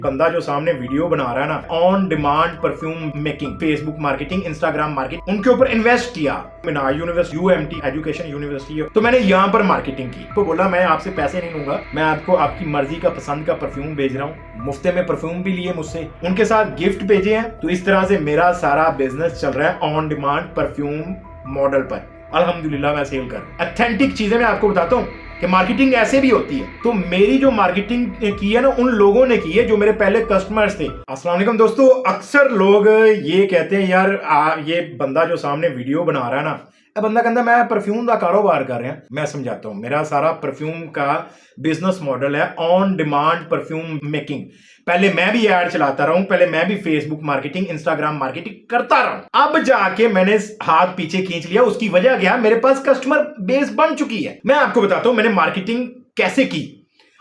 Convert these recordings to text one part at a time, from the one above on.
बंदा जो सामने वीडियो बना रहा है ना, on demand perfume making, Facebook marketing, Instagram marketing, उनके ऊपर इन्वेस्ट किया। Minhaj university, UMT education university, तो मैंने यहाँ पर मार्केटिंग की। तो बोला मैं आपसे पैसे नहीं लूंगा, मैं आपको आपकी मर्जी का पसंद का परफ्यूम भेज रहा हूँ। मुफ्ते में परफ्यूम भी लिए मुझसे, उनके साथ गिफ्ट भेजे हैं। तो इस तरह से मेरा सारा बिजनेस चल रहा है ऑन डिमांड परफ्यूम मॉडल पर। अल्हम्दुलिल्लाह मैं सेल कर रहा हूँ। ऑथेंटिक चीजें मैं आपको बताता हूँ कि मार्केटिंग ऐसे भी होती है। तो मेरी जो मार्केटिंग की है ना, उन लोगों ने की है जो मेरे पहले कस्टमर्स थे। अस्सलाम वालेकुम दोस्तों, अक्सर लोग ये कहते हैं यार ये बंदा जो सामने वीडियो बना रहा है ना, बंदा कहता मैं परफ्यूम का कारोबार कर रहा हूं। मैं समझाता हूं, मेरा सारा परफ्यूम का बिजनेस मॉडल है ऑन डिमांड परफ्यूम मेकिंग। पहले मैं भी ऐड चलाता रहा हूं, पहले मैं भी फेसबुक मार्केटिंग, इंस्टाग्राम मार्केटिंग करता रहा। अब जाके मैंने हाथ पीछे खींच लिया। उसकी वजह क्या, मेरे पास कस्टमर बेस बन चुकी है। मैं आपको बताता हूं मैंने मार्केटिंग कैसे की,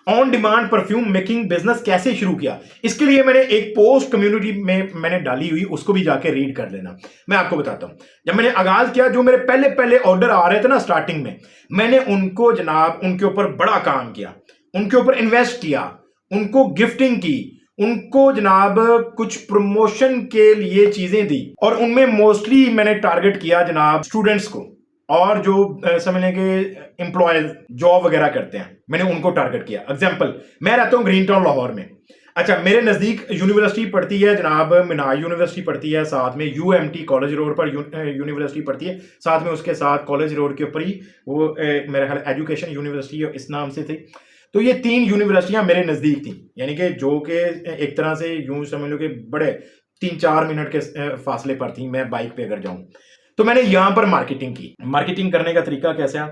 on demand perfume making business कैसे शुरू किया। इसके लिए मैंने एक पोस्ट कम्युनिटी में मैंने डाली हुई, उसको भी जाके रीड कर लेना। मैं आपको बताता हूं, जब मैंने आगाज किया, जो मेरे पहले पहले ऑर्डर आ रहे थे ना स्टार्टिंग में, मैंने उनको जनाब उनके ऊपर बड़ा काम किया, उनके ऊपर इन्वेस्ट किया, उनको गिफ्टिंग की, उनको जनाब कुछ प्रमोशन के लिए चीजें दी। और उनमें मोस्टली मैंने टारगेट किया जनाब स्टूडेंट्स को, और जो समझ लें कि एम्प्लॉय जॉब वगैरह करते हैं, मैंने उनको टारगेट किया। एग्जांपल, मैं रहता हूं ग्रीन टाउन लाहौर में। अच्छा, मेरे नजदीक यूनिवर्सिटी पढ़ती है जनाब, मिनाज यूनिवर्सिटी पढ़ती है, साथ में यूएमटी कॉलेज रोड पर यूनिवर्सिटी पढ़ती है, साथ में उसके साथ कॉलेज रोड के ऊपर ही वो मेरे ख्याल एजुकेशन यूनिवर्सिटी इस नाम से थी। तो ये 3 यूनिवर्सिटियां मेरे नजदीक थी, यानी कि जो कि एक तरह से यूं समझ लो कि बड़े 3-4 मिनट के फासले पर थी, मैं बाइक पे अगर जाऊं। तो मैंने यहां पर मार्केटिंग की। मार्केटिंग करने का तरीका कैसा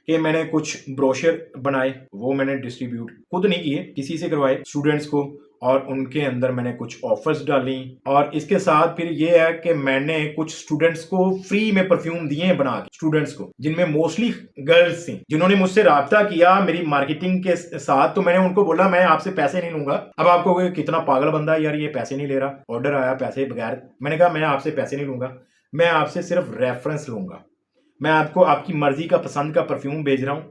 कि मैंने कुछ ब्रोशर बनाए, वो मैंने डिस्ट्रीब्यूट खुद नहीं किए, किसी से करवाए स्टूडेंट्स को, और उनके अंदर मैंने कुछ ऑफर्स डाली। और इसके साथ फिर ये है कि मैंने कुछ स्टूडेंट्स को फ्री में परफ्यूम दिए हैं बना के, स्टूडेंट्स को जिनमें मोस्टली गर्ल्स थी, जिन्होंने मुझसे राब्ता किया मेरी मार्केटिंग के साथ। तो मैंने उनको बोला मैं आपसे पैसे नहीं लूंगा। अब आपको कितना पागल बंदा है यार, ये पैसे नहीं ले रहा, ऑर्डर आया पैसे बगैर। मैंने कहा मैं आपसे पैसे नहीं लूंगा, मैं आपसे सिर्फ रेफरेंस लूंगा। मैं आपको आपकी मर्जी का पसंद का परफ्यूम भेज रहा हूं।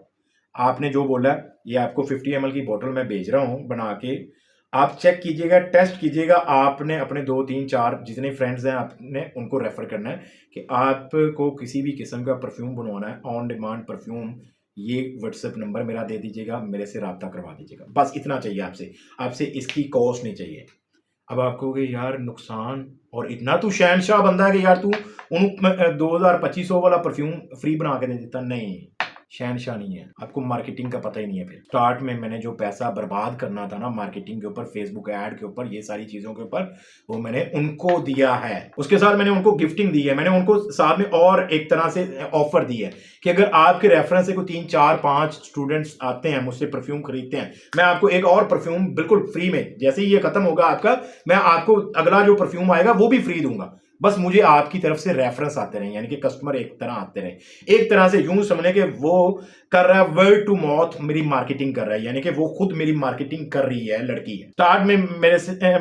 आपने जो बोला ये आपको 50 ml की बोतल में भेज रहा हूं बना के, आप चेक कीजिएगा, टेस्ट कीजिएगा। आपने अपने 2-3-4 जितने फ्रेंड्स हैं आपने उनको रेफर करना है कि आपको किसी भी किस्म का परफ्यूम बनवाना है, ऑन डिमांड परफ्यूम, ये व्हाट्सएप नंबर मेरा दे दीजिएगा, मेरे से रब्ता करवा दीजिएगा। बस इतना चाहिए आपसे, आपसे इसकी कॉस्ट नहीं चाहिए। अब आप कहोगे यार नुकसान, और इतना तू शहनशाह बंदा है कि यार तू उन 2000-2500 वाला परफ्यूम फ्री बना के दे देता। नहीं, शहनशाह नहीं है, आपको मार्केटिंग का पता ही नहीं है। फिर स्टार्ट में मैंने जो पैसा बर्बाद करना था ना मार्केटिंग के ऊपर, फेसबुक ऐड के ऊपर, ये सारी चीजों के ऊपर, वो मैंने उनको दिया है। उसके साथ मैंने उनको गिफ्टिंग दी है, मैंने उनको साथ में और एक तरह से ऑफर दी है कि अगर आपके रेफरेंस से कोई 3-4-5 स्टूडेंट्स आते हैं मुझसे परफ्यूम खरीदते हैं, मैं आपको एक और परफ्यूम बिल्कुल फ्री में, जैसे ही ये खत्म होगा आपका, मैं आपको अगला जो परफ्यूम आएगा वो भी फ्री दूंगा। बस मुझे आपकी तरफ से रेफरेंस आते रहे, यानी कि कस्टमर एक तरह आते रहे। एक तरह से यूं समझने के वो कर रहा है वर्ड टू माउथ, मेरी मार्केटिंग कर रहा है, यानी कि वो खुद मेरी मार्केटिंग कर रही है। लड़की है, स्टार्ट में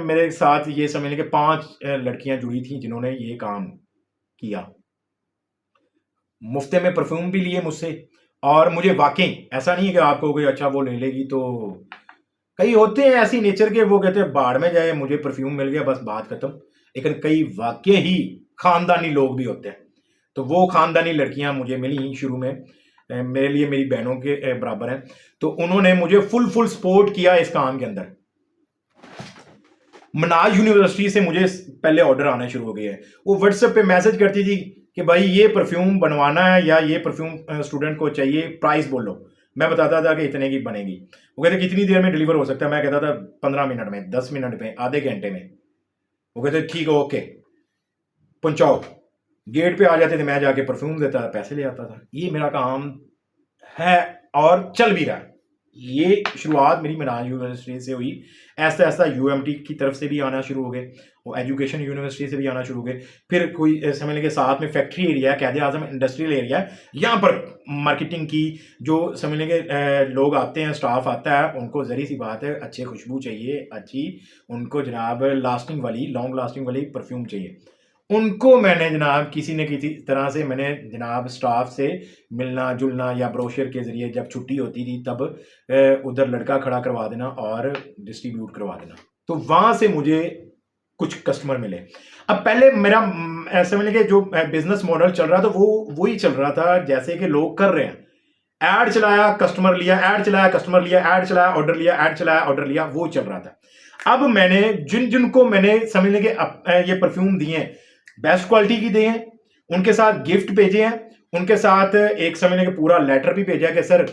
मेरे साथ ये समझने के 5 लड़कियां जुड़ी थी जिन्होंने ये काम किया, मुफ्ते में परफ्यूम भी लिए मुझसे। और मुझे वाकई ऐसा नहीं है कि आपको कोई अच्छा वो ले लेगी, तो कई होते हैं ऐसी नेचर के, वो कहते हैं बाढ़ में जाए, मुझे परफ्यूम मिल गया बस बात खत्म। लेकिन कई वाकई ही खानदानी लोग भी होते हैं। तो वो खानदानी लड़कियां मुझे मिली शुरू में, मेरे लिए मेरी बहनों के बराबर हैं। तो उन्होंने मुझे फुल फुल सपोर्ट किया इस काम के अंदर। मनाज यूनिवर्सिटी से मुझे पहले ऑर्डर आने शुरू हो गए हैं। वो व्हाट्सएप पे मैसेज करती थी कि भाई ये परफ्यूम बनवाना है या ये परफ्यूम स्टूडेंट को चाहिए, प्राइस बोलो। मैं बताता था कि इतने की बनेगी। वो कहते कितनी देर में डिलीवर हो सकता है, मैं कहता था 15 मिनट में, 10 मिनट में, आधे घंटे में। वो कहते ठीक है ओके पहुंचाओ। गेट पे आ जाते थे, मैं जाके परफ्यूम देता था, पैसे ले आता था। ये मेरा काम है और चल भी रहा है। ये शुरुआत मेरी मिनाज यूनिवर्सिटी से हुई, ऐसा ऐसा यूएमटी की तरफ से भी आना शुरू हो गए, वो एजुकेशन यूनिवर्सिटी से भी आना शुरू हो गए। फिर कोई समझ लेंगे साथ में फैक्ट्री एरिया है, कैद आजम इंडस्ट्रियल एरिया है, यहाँ पर मार्केटिंग की। जो समझ लेंगे लोग आते हैं, स्टाफ आता है, उनको जरी सी बात है, अच्छी खुशबू चाहिए, अच्छी उनको जनाब लास्टिंग वाली, लॉन्ग लास्टिंग वाली परफ्यूम चाहिए। उनको मैंने जनाब किसी न किसी तरह से मैंने जनाब स्टाफ से मिलना जुलना, या ब्रोशर के ज़रिए जब छुट्टी होती थी तब उधर लड़का खड़ा करवा देना और डिस्ट्रीब्यूट करवा देना। तो वहां से मुझे कुछ कस्टमर मिले। अब पहले मेरा ऐसे मिले कि जो बिजनेस मॉडल चल रहा था वो ही चल रहा था जैसे कि लोग कर रहे हैं, ऐड चलाया कस्टमर लिया, ऐड चलाया कस्टमर लिया, ऐड चलाया ऑर्डर लिया, ऐड चलाया ऑर्डर लिया, वो चल रहा था। अब मैंने जिनको मैंने समझ लें कि ये परफ्यूम दिए हैं, बेस्ट क्वालिटी की दिए हैं, उनके साथ गिफ्ट भेजे हैं, उनके साथ एक समझ लें कि पूरा लेटर भी भेजा कि सर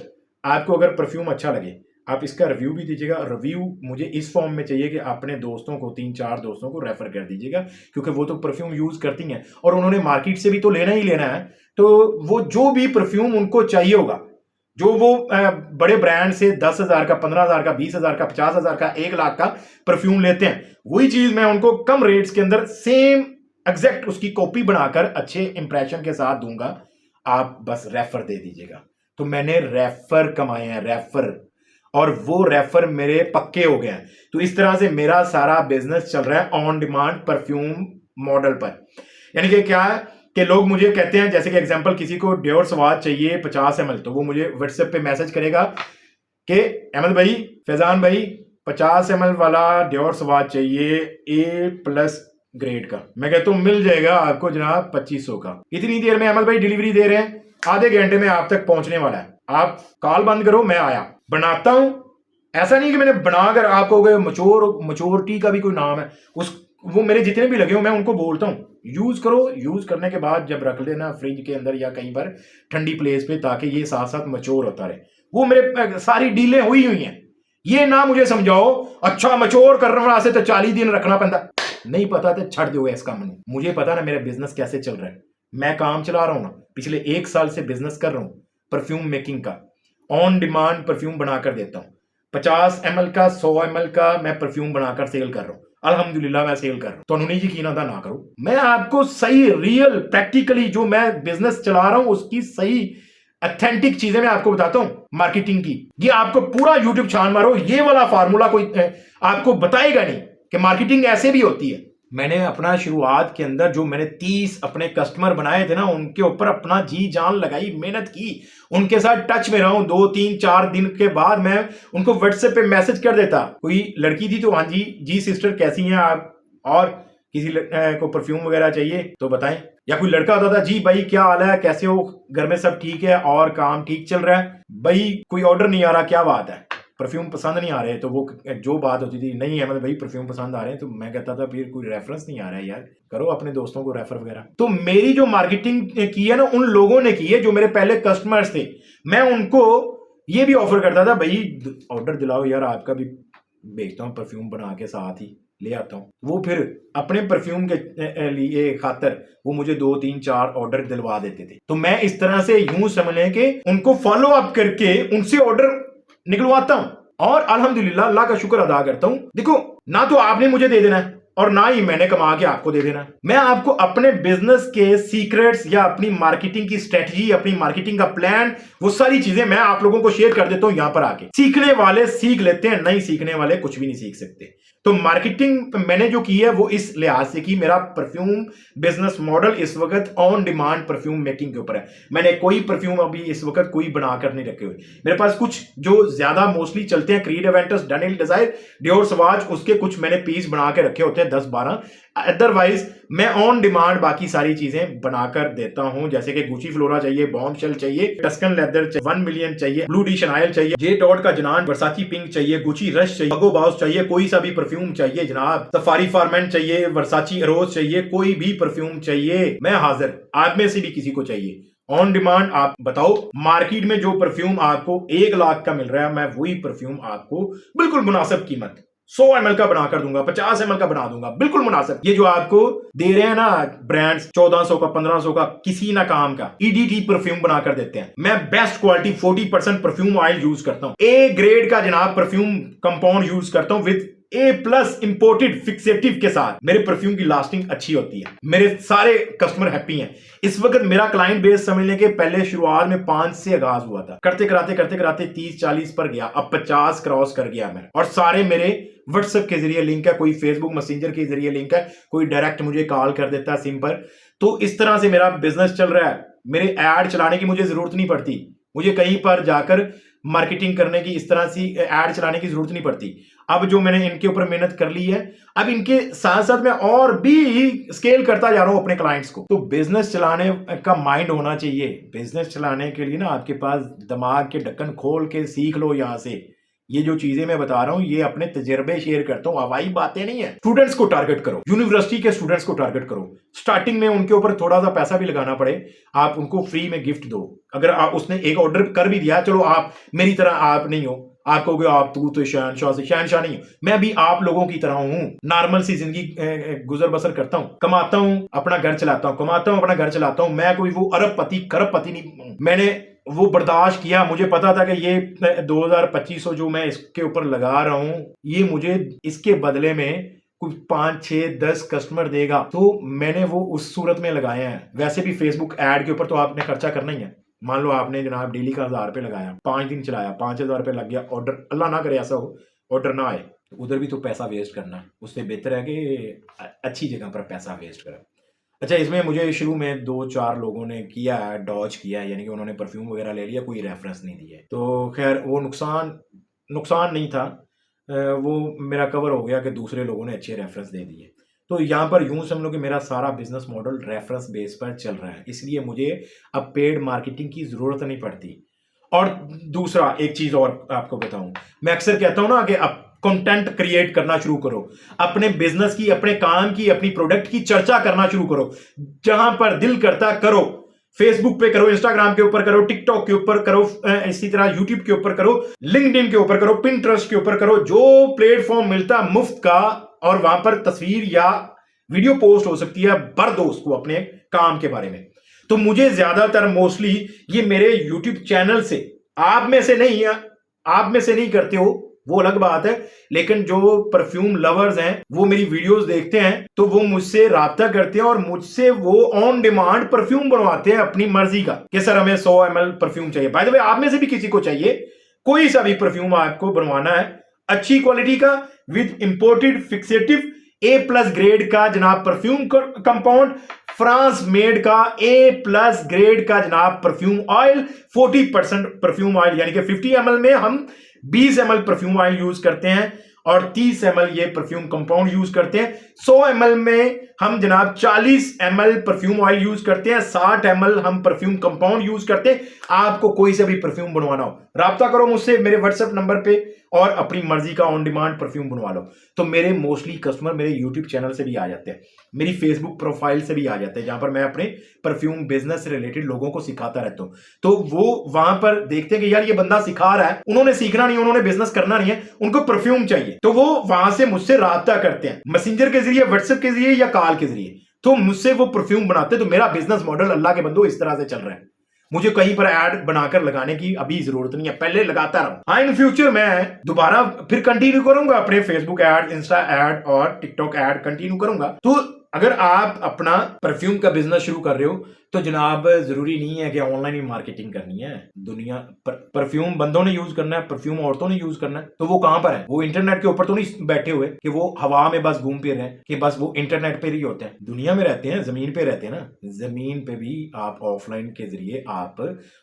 आपको अगर परफ्यूम अच्छा लगे आप इसका रिव्यू भी दीजिएगा। रिव्यू मुझे इस फॉर्म में चाहिए कि अपने दोस्तों को 3-4 दोस्तों को रेफर कर दीजिएगा, क्योंकि वो तो परफ्यूम यूज करती हैं और उन्होंने मार्केट से भी तो लेना ही लेना है। तो वो जो भी परफ्यूम उनको चाहिए होगा, जो वो बड़े ब्रांड से 10,000 का, 15,000 का, 20,000 का, 50,000 का, 1 लाख का परफ्यूम लेते हैं, वही चीज मैं उनको कम रेट्स के अंदर सेम एग्जैक्ट उसकी कॉपी बनाकर अच्छे इंप्रेशन के साथ दूंगा, आप बस रेफर दे दीजिएगा। तो मैंने रेफर कमाए हैं, रेफर, और वो रेफर मेरे पक्के हो गए हैं। तो इस तरह से मेरा सारा बिजनेस चल रहा है ऑन डिमांड परफ्यूम मॉडल पर। यानी कि क्या है कि लोग मुझे कहते हैं, जैसे कि एग्जांपल किसी को डियोर स्वाद चाहिए 50 ml, तो वो मुझे व्हाट्सएप पे मैसेज करेगा कि अहमद भाई, फैजान भाई 50 ml वाला डियोर स्वाद चाहिए A+ ग्रेड का। मैं कहता हूँ मिल जाएगा आपको जनाब 2500 का। इतनी देर में अहमद भाई डिलीवरी दे रहे हैं, आधे घंटे में आप तक पहुंचने वाला है, आप कॉल बंद करो, मैं आया। बनाता हूं, ऐसा नहीं कि मैंने बनाकर आपको मच्योरिटी का भी कोई नाम है, वो मेरे जितने भी लगे हो मैं उनको बोलता हूं यूज करो, यूज करने के बाद जब रख लेना फ्रिज के अंदर या कहीं पर ठंडी प्लेस पे, ताकि ये साथ साथ मच्योर होता रहे। वो मेरे सारी डीलें हुई हैं। ये ना मुझे समझाओ अच्छा मच्योर करने वास्ते तो 40 दिन रखना पड़ता, नहीं पता तो छड़ दो इस काम में। मुझे पता ना मेरा बिजनेस कैसे चल रहा है, मैं काम चला रहा हूं ना, पिछले 1 साल से बिजनेस कर रहा हूं परफ्यूम मेकिंग का। ऑन डिमांड परफ्यूम बनाकर देता हूं, 50 ml का, 100 ml का मैं परफ्यूम बनाकर सेल कर रहा हूं। अल्हम्दुलिल्लाह मैं सेल कर रहा हूं। तो नहीं यकीन आता ना करो, मैं आपको सही रियल प्रैक्टिकली जो मैं बिजनेस चला रहा हूं उसकी सही ऑथेंटिक चीजें मैं आपको बताता हूं मार्केटिंग की। ये आपको पूरा यूट्यूब छान मारो, ये वाला फार्मूला कोई आपको बताएगा नहीं कि मार्केटिंग ऐसे भी होती है। मैंने अपना शुरुआत के अंदर जो मैंने 30 अपने कस्टमर बनाए थे ना, उनके ऊपर अपना जी जान लगाई, मेहनत की, उनके साथ टच में रहा हूं। 2-3-4 दिन के बाद मैं उनको व्हाट्सएप पे मैसेज कर देता। कोई लड़की थी तो हाँ जी सिस्टर कैसी हैं आप, और किसी को परफ्यूम वगैरह चाहिए तो बताएं। या कोई लड़का होता था, जी भाई क्या हाल है, कैसे हो, घर में सब ठीक है और काम ठीक चल रहा है, भाई कोई ऑर्डर नहीं आ रहा, क्या बात है, परफ्यूम पसंद नहीं आ रहे। तो वो जो बात होती थी, नहीं अहमद भाई परफ्यूम पसंद आ रहे हैं, तो मैं कहता था फिर कोई रेफरेंस नहीं आ रहा है यार, करो अपने दोस्तों को रेफर वगैरह। तो मेरी जो मार्केटिंग की है ना, उन लोगों ने की है जो मेरे पहले कस्टमर्स थे। मैं उनको ये भी ऑफर करता था, भाई ऑर्डर दिलाओ यार, आपका भी बेचता हूँ परफ्यूम बना के, साथ ही ले आता हूँ। वो फिर अपने परफ्यूम के लिए खातर वो मुझे 2-3-4 ऑर्डर दिलवा देते थे। तो मैं इस तरह से यूं समझ लें कि उनको फॉलो अप करके उनसे ऑर्डर निकलवाता हूं और अल्हम्दुलिल्लाह अल्लाह का शुक्र अदा करता हूं। देखो ना तो आपने मुझे दे देना है और ना ही मैंने कमा के आपको दे देना है। मैं आपको अपने बिजनेस के सीक्रेट्स या अपनी मार्केटिंग की स्ट्रेटजी, अपनी मार्केटिंग का प्लान, वो सारी चीजें मैं आप लोगों को शेयर कर देता हूं यहां पर आके। सीखने वाले सीख लेते हैं, नहीं सीखने वाले कुछ भी नहीं सीख सकते। तो मार्केटिंग मैंने जो की है वो इस लिहाज से की, मेरा परफ्यूम बिजनेस मॉडल इस वक्त ऑन डिमांड परफ्यूम मेकिंग के ऊपर है। मैंने कोई परफ्यूम अभी इस वक्त कोई बनाकर नहीं रखे हुए। मेरे पास कुछ जो ज्यादा मोस्टली चलते हैं, Creed Aventus, Daniel Desire, Dior Sauvage, उसके कुछ मैंने पीस बना के रखे होते हैं 10-12। अदरवाइज मैं ऑन डिमांड बाकी सारी चीजें बनाकर देता हूं, जैसे कि गुची फ्लोरा चाहिए, बॉम्बशेल चाहिए, टस्कन लेदर चाहिए, 1 मिलियन चाहिए, ब्लू डी शनायल चाहिए, जे डॉट का जनान, वर्साची पिंक चाहिए, गुची रश चाहिए, बगो बाउस चाहिए, कोई सा भी परफ्यूम चाहिए जनाब, सफारी फार्मेंट चाहिए, वर्साची रोज चाहिए, कोई भी परफ्यूम चाहिए मैं हाजिर। आप में से भी किसी को चाहिए ऑन डिमांड, आप बताओ। मार्केट में जो परफ्यूम आपको 1 लाख का मिल रहा है, मैं वही परफ्यूम आपको बिल्कुल मुनासिब कीमत 100 ml का बनाकर दूंगा, 50 ml का बना दूंगा, बिल्कुल मुनासिब। ये जो आपको दे रहे हैं ना ब्रांड्स 1400 का, 1500 का, किसी ना काम का ईडीटी परफ्यूम बनाकर देते हैं। मैं best quality 40% perfume oil use करता हूं, ए ग्रेड का जनाब परफ्यूम कंपाउंड यूज करता हूं विद A+ इंपोर्टेड फिक्सेटिव के साथ। मेरे परफ्यूम की लास्टिंग अच्छी होती है, मेरे सारे कस्टमर हैप्पी हैं। इस वक्त मेरा क्लाइंट बेस समझने के पहले शुरुआत में 5 से आगाज हुआ था, करते कराते 30-40 पर गया, अब 50 क्रॉस कर गया मैं। और सारे मेरे व्हाट्सएप के जरिए लिंक है, कोई फेसबुक मैसेंजर के जरिए लिंक है, कोई डायरेक्ट मुझे कॉल कर देता है सिम पर। तो इस तरह से मेरा बिजनेस चल रहा है। मेरे ऐड चलाने की मुझे जरूरत नहीं पड़ती, मुझे कहीं पर जाकर मार्केटिंग करने की, इस तरह सी एड चलाने की जरूरत नहीं पड़ती। अब जो मैंने इनके ऊपर मेहनत कर ली है, अब इनके साथ साथ मैं और भी स्केल करता जा रहा हूं अपने क्लाइंट्स को। तो बिजनेस चलाने का माइंड होना चाहिए। बिजनेस चलाने के लिए ना आपके पास दिमाग के ढक्कन खोल के सीख लो यहां से। ये जो चीजें मैं बता रहा हूं ये अपने तजर्बे शेयर करता हूं, हवाई बातें नहीं है। स्टूडेंट्स को टारगेट करो, यूनिवर्सिटी के स्टूडेंट्स को टारगेट करो। स्टार्टिंग में उनके ऊपर थोड़ा सा पैसा भी लगाना पड़े, आप उनको फ्री में गिफ्ट दो। अगर आप उसने एक ऑर्डर कर भी दिया, चलो आप मेरी तरह आप नहीं हो, आप कहोगे आप तू तो शहनशाह से, शहनशाह नहीं हो, मैं भी आप लोगों की तरह हूं। नॉर्मल सी जिंदगी गुजर बसर करता हूं, कमाता हूं, अपना घर चलाता हूं, कमाता हूं, अपना घर चलाता हूं। मैं कोई वो अरबपति खरबपति नहीं। मैंने वो बर्दाश्त किया, मुझे पता था कि ये 2000-2500 जो मैं इसके ऊपर लगा रहा हूं, ये मुझे इसके बदले में कुछ 5-6-10 कस्टमर देगा, तो मैंने वो उस सूरत में लगाए हैं। वैसे भी फेसबुक ऐड के ऊपर तो आपने खर्चा करना ही है। मान लो आपने जनाब डेली का 1000 रुपये लगाया, 5 दिन चलाया, 5000 रुपये लग गया, ऑर्डर, अल्लाह ना करे ऐसा हो ऑर्डर ना आए, तो उधर भी तो पैसा वेस्ट करना है। उससे बेहतर है कि अच्छी जगह पर पैसा वेस्ट करें। अच्छा, इसमें मुझे शुरू में 2-4 लोगों ने किया है, डॉज किया है, यानी कि उन्होंने परफ्यूम वगैरह ले लिया, कोई रेफरेंस नहीं दिया। तो खैर वो नुकसान नहीं था, वो मेरा कवर हो गया कि दूसरे लोगों ने अच्छे रेफरेंस दे दिए। तो यहाँ पर यूं समझ लो कि मेरा सारा बिजनेस मॉडल रेफरेंस बेस पर चल रहा है, इसलिए मुझे अब पेड मार्केटिंग की जरूरत नहीं पड़ती। और दूसरा एक चीज और आपको बताऊं, मैं अक्सर कहता हूं ना कि अब कंटेंट क्रिएट करना शुरू करो, अपने बिजनेस की, अपने काम की, अपनी प्रोडक्ट की चर्चा करना शुरू करो। जहां पर दिल करता करो, फेसबुक पे करो, इंस्टाग्राम के ऊपर करो, टिकटॉक के ऊपर करो, इसी तरह यूट्यूब के ऊपर करो, लिंक्डइन के ऊपर करो, पिंटरेस्ट के ऊपर करो, जो प्लेटफॉर्म मिलता मुफ्त का, और वहां पर तस्वीर या वीडियो पोस्ट हो सकती है, भर दो उसको अपने काम के बारे में। तो मुझे ज्यादातर मोस्टली ये मेरे यूट्यूब चैनल से, आप में से नहीं करते हो वो अलग बात है, लेकिन जो परफ्यूम लवर्स हैं वो मेरी वीडियोस देखते हैं, तो वो मुझसे राब्ता करते हैं और मुझसे वो ऑन डिमांड परफ्यूम बनवाते हैं अपनी मर्जी का, कि सर हमें 100 ml परफ्यूम चाहिए। बाय द वे, आप में से भी किसी को चाहिए, कोई सा भी परफ्यूम आपको बनवाना है अच्छी क्वालिटी का, with imported fixative A+ grade का जनाब परफ्यूम कंपाउंड, फ्रांस मेड का A+ ग्रेड का जनाब परफ्यूम ऑयल, 40% परफ्यूम ऑयल, यानी कि 50 ml में हम 20 ml परफ्यूम ऑयल यूज करते हैं और 30 ml ये परफ्यूम कंपाउंड यूज करते हैं। 100 ml में हम जनाब 40 ml परफ्यूम ऑयल यूज करते हैं, 60 ml हम परफ्यूम कंपाउंड यूज करते हैं। आपको कोई सा भी परफ्यूम बनवाना हो, राब्ता करो मुझसे मेरे व्हाट्सएप नंबर पे और अपनी मर्जी का ऑन डिमांड परफ्यूम बनवा लो। तो मेरे मोस्टली कस्टमर मेरे यूट्यूब चैनल से भी आ जाते हैं, मेरी फेसबुक प्रोफाइल से भी आ जाते हैं, जहां पर मैं अपने परफ्यूम बिजनेस से रिलेटेड लोगों को सिखाता रहता हूं। तो वो वहां पर देखते हैं कि यार ये बंदा सिखा रहा है, उन्होंने सीखना नहीं, उन्होंने बिजनेस करना नहीं है, उनको परफ्यूम चाहिए, तो वो वहां से मुझसे राब्ता करते हैं मैसेंजर के जरिए, व्हाट्सएप के जरिए या कॉल के जरिए, तो मुझसे वो परफ्यूम बनाते हैं। तो मेरा बिजनेस मॉडल अल्लाह के बंदो इस तरह से चल रहा है। मुझे कहीं पर ऐड बनाकर लगाने की अभी जरूरत नहीं है, पहले लगाता रहा। हाँ, इन फ्यूचर मैं दोबारा फिर कंटिन्यू करूंगा अपने फेसबुक ऐड, इंस्टा ऐड और टिकटॉक ऐड कंटिन्यू करूंगा। तो अगर आप अपना परफ्यूम का बिजनेस शुरू कर रहे हो तो जनाब जरूरी नहीं है कि ऑनलाइन ही मार्केटिंग करनी है। दुनिया परफ्यूम बंदों ने यूज करना है, परफ्यूम औरतों ने यूज करना है, तो वो कहां पर है? वो इंटरनेट के ऊपर तो नहीं बैठे हुए कि वो हवा में बस घूम फिर रहे हैं, कि बस वो इंटरनेट पे ही होते हैं। दुनिया में रहते हैं, जमीन पे रहते हैं ना। जमीन पे भी आप ऑफलाइन के जरिए आप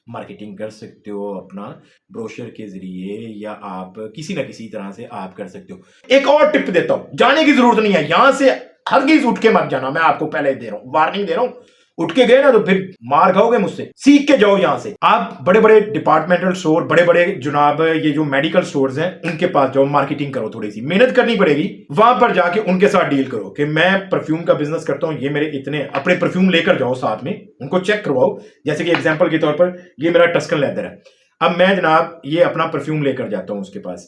मार्केटिंग कर सकते हो, अपना ब्रोशर के जरिए, या आप किसी ना किसी तरह से आप कर सकते हो। एक और टिप देता हूं, जाने की जरूरत नहीं है यहां से, हरगिज उठ के मत जाना, मैं आपको पहले दे रहा हूं, वार्निंग दे रहा हूं। उठ के गए ना तो फिर मार खाओगे मुझसे। सीख के जाओ यहां से। आप बड़े बड़े डिपार्टमेंटल स्टोर, बड़े बड़े जनाब ये जो मेडिकल स्टोर्स हैं, उनके पास जाओ, मार्केटिंग करो, थोड़ी सी मेहनत करनी पड़ेगी। वहां पर जाके उनके साथ डील करो कि मैं परफ्यूम का बिजनेस करता हूं, ये मेरे इतने, अपने परफ्यूम लेकर जाओ साथ में, उनको चेक करवाओ। जैसे कि एग्जाम्पल के तौर पर ये मेरा टस्कन लेदर है, अब मैं जनाब ये अपना परफ्यूम लेकर जाता हूं उसके पास,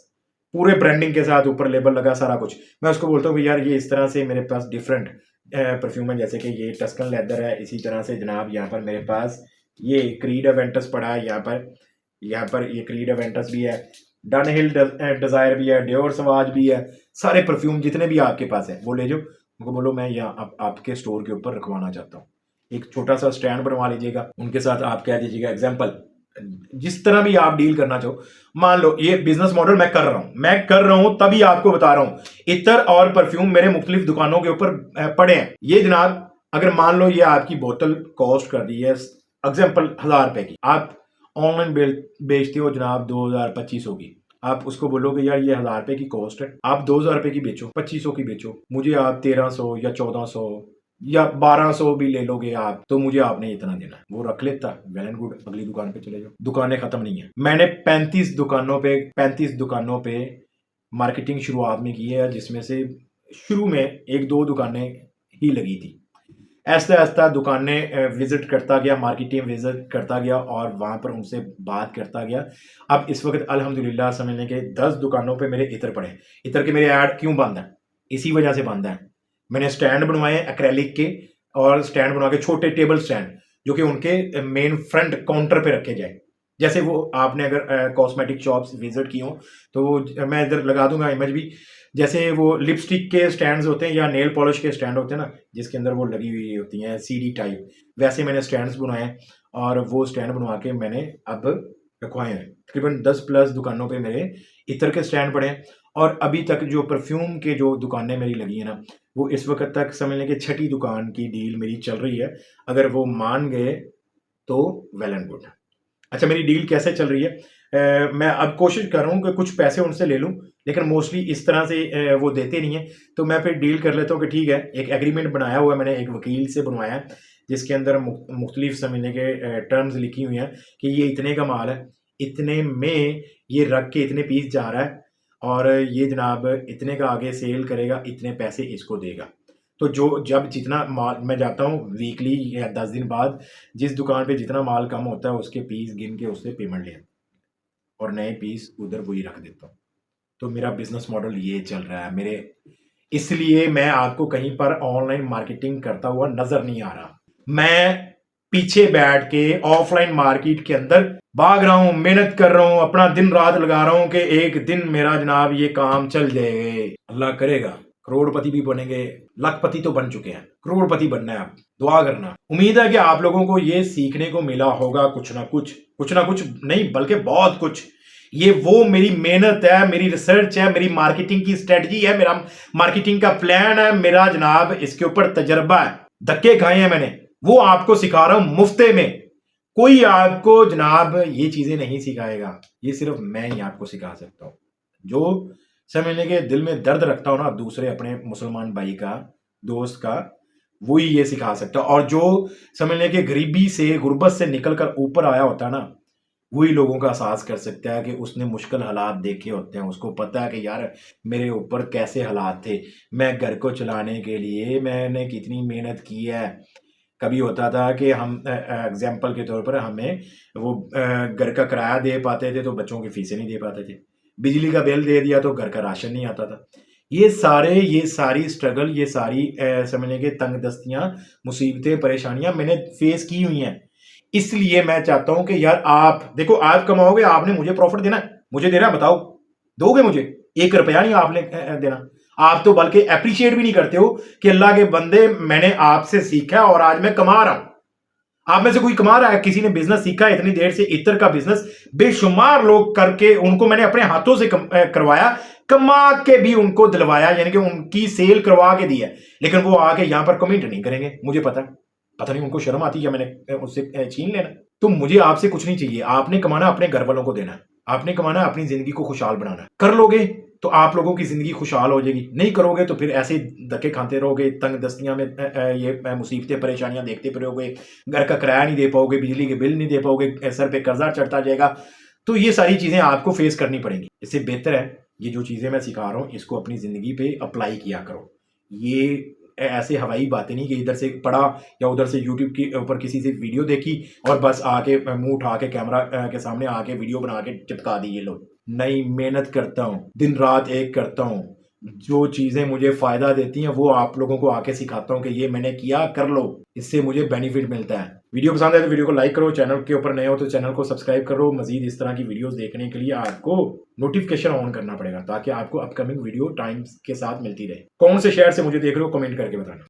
पूरे ब्रांडिंग के साथ, ऊपर लेबल लगा, सारा कुछ। मैं उसको बोलता हूँ कि यार ये इस तरह से मेरे पास डिफरेंट परफ्यूम है, जैसे कि ये टस्कन लेदर है, इसी तरह से जनाब यहाँ पर मेरे पास ये क्रीड एवेंटस पड़ा है, यहाँ पर ये क्रीड एवेंटस भी है, डनहिल डिजायर भी है, डियोर सवाज भी है। सारे परफ्यूम जितने भी आपके पास है वो ले जाओ, उनको बोलो मैं यहाँ आपके स्टोर के ऊपर रखवाना चाहता हूँ। एक छोटा सा स्टैंड बनवा लीजिएगा, उनके साथ आप कह दीजिएगा, एग्जाम्पल जिस तरह भी आप डील करना चाहो। मान लो ये बिजनेस मॉडल मैं कर रहा हूं, तभी आपको बता रहा हूं। इतर और परफ्यूम मेरे मुख्तलिफ दुकानों के ऊपर पड़े हैं। ये जनाब अगर मान लो ये आपकी बोतल कॉस्ट कर दी है एग्जाम्पल 1000 रुपए की, आप ऑनलाइन बेचते हो जनाब 2000-2500 की, आप उसको बोलोगे यार ये 1000 रुपए की कॉस्ट है, आप 2000 रुपए की बेचो, 2500 की बेचो, मुझे आप 1300 या 1400 या 1200 भी ले लोगे आप, तो मुझे आपने इतना देना है। वो रख लेता, वेल एंड गुड, अगली दुकान पे चले जाओ। दुकानें खत्म नहीं है। मैंने 35 दुकानों पे मार्केटिंग शुरुआत में की है, जिसमें से शुरू में 1-2 दुकानें ही लगी थी। ऐसा ऐसा दुकानें विजिट करता गया, मार्केटिंग विजिट करता गया और वहाँ पर उनसे बात करता गया। अब इस वक्त अल्हम्दुलिल्लाह समझने के 10 दुकानों पे मेरे इत्र पड़े हैं। इत्र के मेरे ऐड क्यों बंद हैं? इसी वजह से बंद हैं। मैंने स्टैंड बनवाए हैं एक्रेलिक के, और स्टैंड बनवा के छोटे टेबल स्टैंड, जो कि उनके मेन फ्रंट काउंटर पे रखे जाए। जैसे वो आपने अगर कॉस्मेटिक शॉप्स विजिट की हो तो मैं इधर लगा दूंगा इमेज भी, जैसे वो लिपस्टिक के स्टैंड्स होते हैं या नेल पॉलिश के स्टैंड होते हैं ना, जिसके अंदर वो लगी हुई होती हैं सीडी टाइप, वैसे मैंने स्टैंड्स बनवाए हैं और वो स्टैंड बनवा के मैंने अब रखवाए हैं। तकरीबन 10 प्लस दुकानों पे मेरे इत्र के स्टैंड पड़े हैं। और अभी तक जो परफ्यूम के जो दुकानें मेरी लगी हैं ना, वो इस वक्त तक समझ लें कि 6ठी दुकान की डील मेरी चल रही है। अगर वो मान गए तो वेल एंड गुड। अच्छा, मेरी डील कैसे चल रही है? मैं अब कोशिश कर रहा हूँ कि कुछ पैसे उनसे ले लूँ, लेकिन मोस्टली इस तरह से वो देते नहीं है, तो मैं फिर डील कर लेता हूँ कि ठीक है, एक एग्रीमेंट बनाया हुआ है मैंने, एक वकील से बनवाया है, जिसके अंदर मुख्तलिफ समझने के टर्म्स लिखी हुई हैं कि ये इतने का माल है, इतने में ये रख के इतने पीस जा रहा है, और ये जनाब इतने का आगे सेल करेगा, इतने पैसे इसको देगा। तो जो जब जितना माल मैं जाता हूँ वीकली या 10 दिन बाद, जिस दुकान पे जितना माल कम होता है उसके पीस गिन के उससे पेमेंट ले और नए पीस उधर वही रख देता हूँ। तो मेरा बिजनेस मॉडल ये चल रहा है मेरे, इसलिए मैं आपको कहीं पर ऑनलाइन मार्केटिंग करता हुआ नजर नहीं आ रहा। मैं पीछे बैठ के ऑफलाइन मार्केट के अंदर भाग रहा हूँ, मेहनत कर रहा हूँ, अपना दिन रात लगा रहा हूँ कि एक दिन मेरा जनाब ये काम चल जाएगा। अल्लाह करेगा करोड़पति भी बनेंगे, लाखपति तो बन चुके हैं, करोड़पति बनना है। आप दुआ करना। उम्मीद है कि आप लोगों को ये सीखने को मिला होगा कुछ ना कुछ नहीं बल्कि बहुत कुछ। ये वो मेरी मेहनत है, मेरी रिसर्च है, मेरी मार्केटिंग की स्ट्रेटजी है, मेरा मार्केटिंग का प्लान है, मेरा जनाब इसके ऊपर तजर्बा है, धक्के खाए हैं मैंने, वो आपको सिखा रहा हूं मुफ्ते में। कोई आपको जनाब ये चीजें नहीं सिखाएगा, ये सिर्फ मैं ही आपको सिखा सकता हूं। जो समझने के दिल में दर्द रखता हो ना दूसरे अपने मुसलमान भाई का, दोस्त का, वही ये सिखा सकता है। और जो समझने के गरीबी से, गुर्बत से निकलकर ऊपर आया होता है ना, वही लोगों का एहसास कर सकता है कि उसने मुश्किल हालात देखे होते हैं। उसको पता है कि यार मेरे ऊपर कैसे हालात थे, मैं घर को चलाने के लिए मैंने कितनी मेहनत की है। कभी होता था कि हम एग्जाम्पल के तौर पर हमें वो घर का किराया दे पाते थे तो बच्चों की फीसें नहीं दे पाते थे, बिजली का बिल दे दिया तो घर का राशन नहीं आता था। ये सारी स्ट्रगल, ये सारी समझने के तंग दस्तियाँ, मुसीबतें, परेशानियां मैंने फेस की हुई हैं। इसलिए मैं चाहता हूं कि यार आप देखो, आप कमाओगे, आपने मुझे प्रॉफिट देना है, मुझे देना है, बताओ दोगे मुझे? 1 रुपया नहीं आपने देना। आप तो बल्कि अप्रिशिएट भी नहीं करते हो कि अल्लाह के बंदे मैंने आपसे सीखा और आज मैं कमा रहा हूं। आप में से कोई कमा रहा है? किसी ने बिजनेस सीखा है इतनी देर से? इत्र का बिजनेस बेशुमार लोग करके उनको मैंने अपने हाथों से करवाया, कमा के भी उनको दिलवाया, यानी कि उनकी सेल करवा के दी है, लेकिन वो आके यहां पर कमेंट नहीं करेंगे। मुझे पता नहीं उनको शर्म आती है मैंने उससे छीन लेना। तो मुझे आपसे कुछ नहीं चाहिए, आपने कमाना अपने घर वालों को देना है, आपने कमाना अपनी जिंदगी को खुशहाल बनाना है। कर लोगे तो आप लोगों की जिंदगी खुशहाल हो जाएगी, नहीं करोगे तो फिर ऐसे धक्के खाते रहोगे, तंग दस्तियां में ये मुसीबतें परेशानियां देखते रहोगे, घर का किराया नहीं दे पाओगे, बिजली के बिल नहीं दे पाओगे, सर पे कर्जा चढ़ता जाएगा। तो ये सारी चीजें आपको फेस करनी पड़ेंगी। इससे बेहतर है ये जो चीजें मैं सिखा रहा हूँ इसको अपनी जिंदगी पे अप्लाई किया करो। ये ऐसे हवाई बातें नहीं कि इधर से पढ़ा या उधर से यूट्यूब के ऊपर किसी से वीडियो देखी और बस आके मुंह उठा के कैमरा के सामने आके वीडियो बना के चिपका दी ये लोग। नहीं, मेहनत करता हूँ, दिन रात एक करता हूँ, जो चीजें मुझे फायदा देती हैं वो आप लोगों को आके सिखाता हूँ कि ये मैंने किया, कर लो, इससे मुझे बेनिफिट मिलता है। वीडियो पसंद है तो वीडियो को लाइक करो, चैनल के ऊपर नए हो तो चैनल को सब्सक्राइब करो। मजीद इस तरह की वीडियोस देखने के लिए आपको नोटिफिकेशन ऑन करना पड़ेगा ताकि आपको अपकमिंग वीडियो टाइम के साथ मिलती रहे। कौन से शहर से मुझे देख रहे हो कमेंट करके बताना।